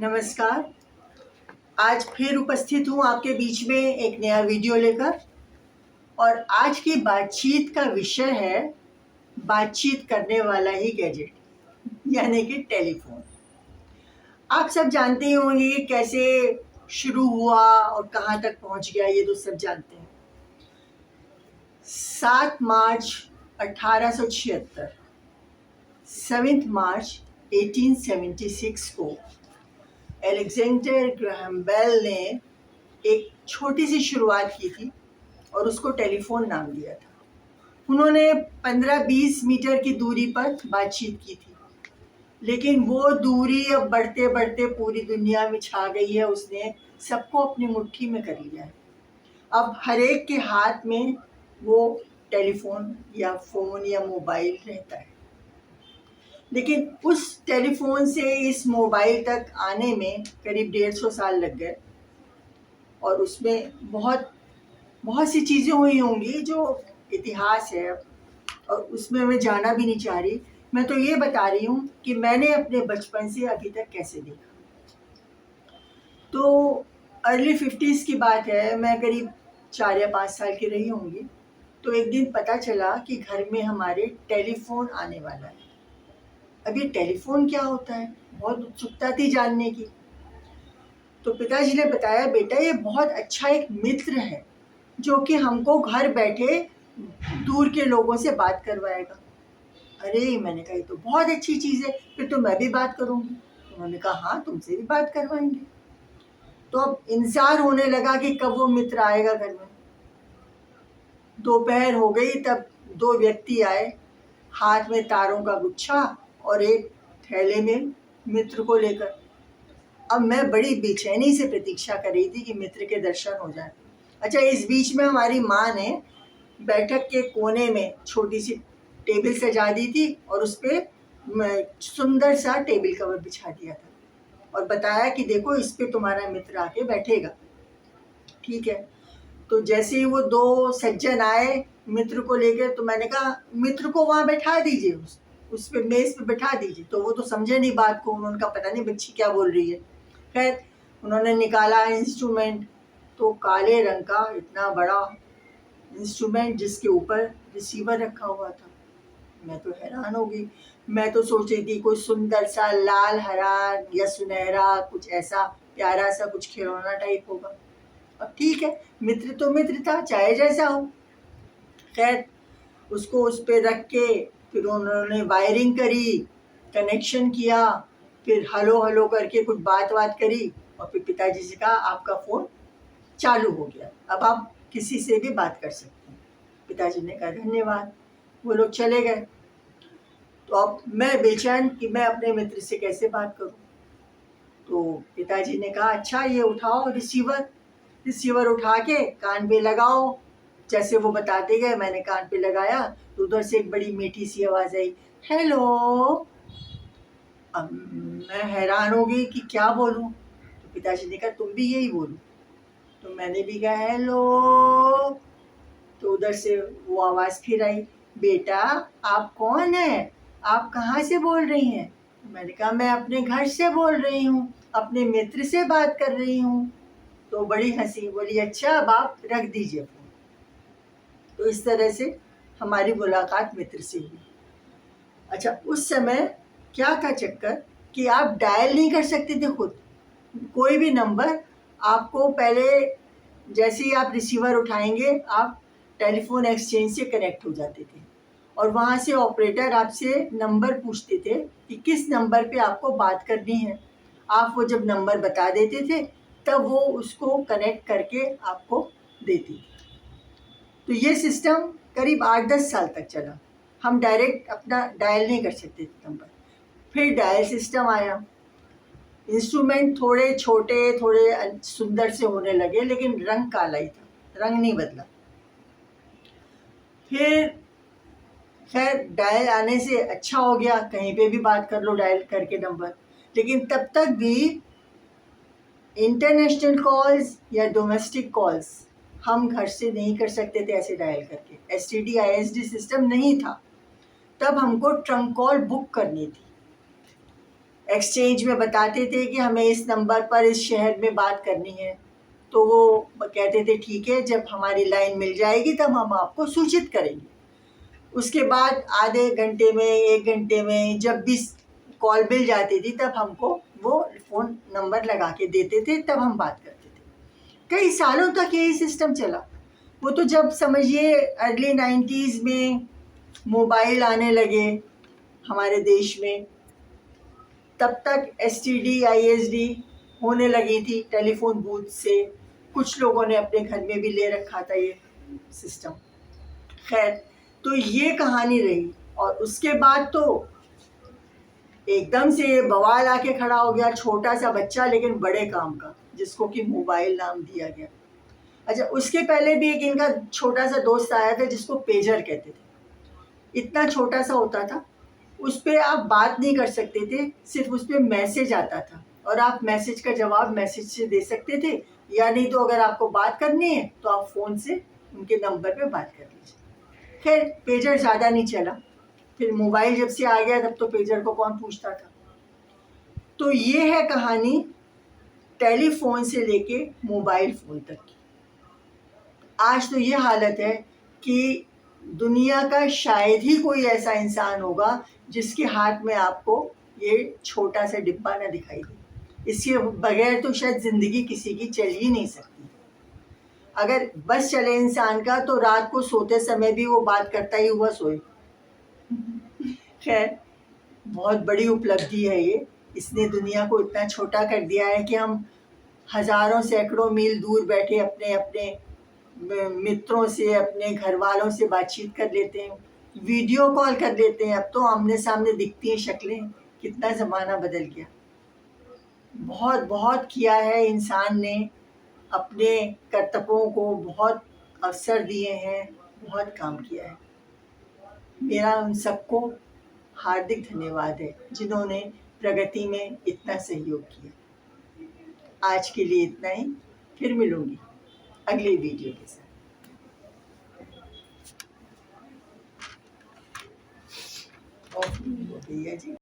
नमस्कार। आज फिर उपस्थित हूँ आपके बीच में एक नया वीडियो लेकर। और आज की बातचीत का विषय है बातचीत करने वाला ही गैजेट, यानी कि टेलीफोन। आप सब जानते ही होंगे कि कैसे शुरू हुआ और कहाँ तक पहुँच गया, ये तो सब जानते हैं। 7 मार्च 1876, 7 मार्च 1876 को अलेक्जेंडर ग्राहम बेल ने एक छोटी सी शुरुआत की थी और उसको टेलीफोन नाम दिया था। उन्होंने 15-20 मीटर की दूरी पर बातचीत की थी, लेकिन वो दूरी अब बढ़ते बढ़ते पूरी दुनिया में छा गई है। उसने सबको अपनी मुट्ठी में कर लिया है। अब हर एक के हाथ में वो टेलीफोन या फ़ोन या मोबाइल रहता है। लेकिन उस टेलीफोन से इस मोबाइल तक आने में करीब 150 साल लग गए और उसमें बहुत बहुत सी चीज़ें हुई होंगी जो इतिहास है, और उसमें मैं जाना भी नहीं चाह रही। मैं तो ये बता रही हूँ कि मैंने अपने बचपन से अभी तक कैसे देखा। तो अर्ली 50s की बात है, मैं करीब 4 या 5 साल की रही होंगी। तो एक दिन पता चला कि घर में हमारे टेलीफोन आने वाला है। अब ये टेलीफोन क्या होता है, बहुत उत्सुकता थी जानने की। तो पिताजी ने बताया, बेटा ये बहुत अच्छा एक मित्र है जो कि हमको घर बैठे दूर के लोगों से बात करवाएगा। अरे, मैंने कहा ये तो बहुत अच्छी चीज़ है, फिर तो मैं भी बात करूँगी। उन्होंने कहा हाँ, तुमसे भी बात करवाएंगे। तो अब इंतज़ार होने लगा कि कब वो मित्र आएगा घर में। दोपहर हो गई, तब 2 व्यक्ति आए, हाथ में तारों का गुच्छा और एक थैले में मित्र को लेकर। अब मैं बड़ी बेचैनी से प्रतीक्षा कर रही थी कि मित्र के दर्शन हो जाए। अच्छा, इस बीच में हमारी माँ ने बैठक के कोने में छोटी सी टेबल सजा दी थी और उस पर सुंदर सा टेबल कवर बिछा दिया था और बताया कि देखो, इस पे तुम्हारा मित्र आके बैठेगा। ठीक है। तो जैसे ही वो 2 सज्जन आए मित्र को लेकर, तो मैंने कहा मित्र को वहाँ बैठा दीजिए, उस पे मेज पे बैठा दीजिए। तो वो तो समझे नहीं बात को, उन्होंने कहा पता नहीं बच्ची क्या बोल रही है। खैर, उन्होंने निकाला इंस्ट्रूमेंट, तो काले रंग का इतना बड़ा इंस्ट्रूमेंट जिसके ऊपर रिसीवर रखा हुआ था। मैं तो हैरान हो गई। मैं तो सोच रही थी कोई सुंदर सा लाल हरा या सुनहरा कुछ ऐसा प्यारा सा कुछ खिलौना टाइप होगा। अब ठीक है, मित्र तो मित्र था, चाहे जैसा हो। खैर, उसको उस पर रख के फिर उन्होंने वायरिंग करी, कनेक्शन किया, फिर हलो हलो करके कुछ बात करी और फिर पिताजी से कहा आपका फ़ोन चालू हो गया, अब आप किसी से भी बात कर सकते हैं। पिताजी ने कहा धन्यवाद। वो लोग चले गए। तो अब मैं बेचैन कि मैं अपने मित्र से कैसे बात करूं। तो पिताजी ने कहा अच्छा, ये उठाओ रिसीवर उठा के कान पे लगाओ। जैसे वो बताते गए मैंने कान पे लगाया, तो उधर से एक बड़ी मीठी सी आवाज़ आई, हेलो। अब मैं हैरान हो गई कि क्या बोलूं। तो पिताजी ने कहा तुम भी यही बोलो। तो मैंने भी कहा हेलो। तो उधर से वो आवाज़ फिर आई, बेटा आप कौन है, आप कहाँ से बोल रही हैं। मैंने कहा मैं अपने घर से बोल रही हूँ, अपने मित्र से बात कर रही हूँ। तो बड़ी हंसी, बोली अच्छा अब आप रख दीजिए फ़ोन। तो इस तरह से हमारी मुलाकात मित्र से हुई। अच्छा, उस समय क्या था चक्कर कि आप डायल नहीं कर सकते थे खुद कोई भी नंबर। आपको पहले जैसे ही आप रिसीवर उठाएंगे, आप टेलीफोन एक्सचेंज से कनेक्ट हो जाते थे और वहाँ से ऑपरेटर आपसे नंबर पूछते थे कि किस नंबर पे आपको बात करनी है। आप वो जब नंबर बता देते थे, तब वो उसको कनेक्ट करके आपको देती थी। तो ये सिस्टम करीब 8-10 साल तक चला। हम डायरेक्ट अपना डायल नहीं कर सकते थे नंबर। फिर डायल सिस्टम आया। इंस्ट्रूमेंट थोड़े छोटे, थोड़े सुंदर से होने लगे, लेकिन रंग काला ही था, रंग नहीं बदला। फिर खैर, डायल आने से अच्छा हो गया, कहीं पे भी बात कर लो डायल करके नंबर। लेकिन तब तक भी इंटरनेशनल कॉल्स या डोमेस्टिक कॉल्स हम घर से नहीं कर सकते थे ऐसे डायल करके। STD ISD सिस्टम नहीं था। तब हमको ट्रंक कॉल बुक करनी थी। एक्सचेंज में बताते थे कि हमें इस नंबर पर इस शहर में बात करनी है, तो वो कहते थे ठीक है, जब हमारी लाइन मिल जाएगी तब हम आपको सूचित करेंगे। उसके बाद आधे घंटे में, 1 घंटे में जब भी कॉल मिल जाती थी तब हमको वो फ़ोन नंबर लगा के देते थे, तब हम बात करते थे। कई सालों तक यही सिस्टम चला। वो तो जब समझिए अर्ली 90s में मोबाइल आने लगे हमारे देश में, तब तक STD ISD होने लगी थी टेलीफोन बूथ से। कुछ लोगों ने अपने घर में भी ले रखा था ये सिस्टम। खैर, तो ये कहानी रही। और उसके बाद तो एकदम से बवाल आके खड़ा हो गया, छोटा सा बच्चा लेकिन बड़े काम का, जिसको कि मोबाइल नाम दिया गया। अच्छा, उसके पहले भी एक इनका छोटा सा दोस्त आया था जिसको पेजर कहते थे। इतना छोटा सा होता था, उस पर आप बात नहीं कर सकते थे, सिर्फ उस पर मैसेज आता था और आप मैसेज का जवाब मैसेज से दे सकते थे, या नहीं तो अगर आपको बात करनी है तो आप फ़ोन से उनके नंबर पे बात कर लीजिए। खैर, पेजर ज़्यादा नहीं चला। फिर मोबाइल जब से आ गया तब तो पेजर को कौन पूछता था। तो ये है कहानी टेलीफोन से लेके मोबाइल फ़ोन तक की। आज तो ये हालत है कि दुनिया का शायद ही कोई ऐसा इंसान होगा जिसके हाथ में आपको ये छोटा सा डिब्बा ना दिखाई दे। इसके बगैर तो शायद ज़िंदगी किसी की चल ही नहीं सकती। अगर बस चले इंसान का तो रात को सोते समय भी वो बात करता ही हुआ सोए। खैर, बहुत बड़ी उपलब्धि है ये। इसने दुनिया को इतना छोटा कर दिया है कि हम हज़ारों सैकड़ों मील दूर बैठे अपने अपने मित्रों से, अपने घर वालों से बातचीत कर लेते हैं, वीडियो कॉल कर लेते हैं। अब तो आमने सामने दिखती हैं शक्लें। कितना ज़माना बदल गया। बहुत बहुत किया है इंसान ने, अपने कर्तव्यों को बहुत अवसर दिए हैं, बहुत काम किया है। मेरा उन सबको हार्दिक धन्यवाद है जिन्होंने प्रगति में इतना सहयोग किया। आज के लिए इतना ही, फिर मिलूंगी अगले वीडियो के साथ। ऑफ नहीं हो गई है जी।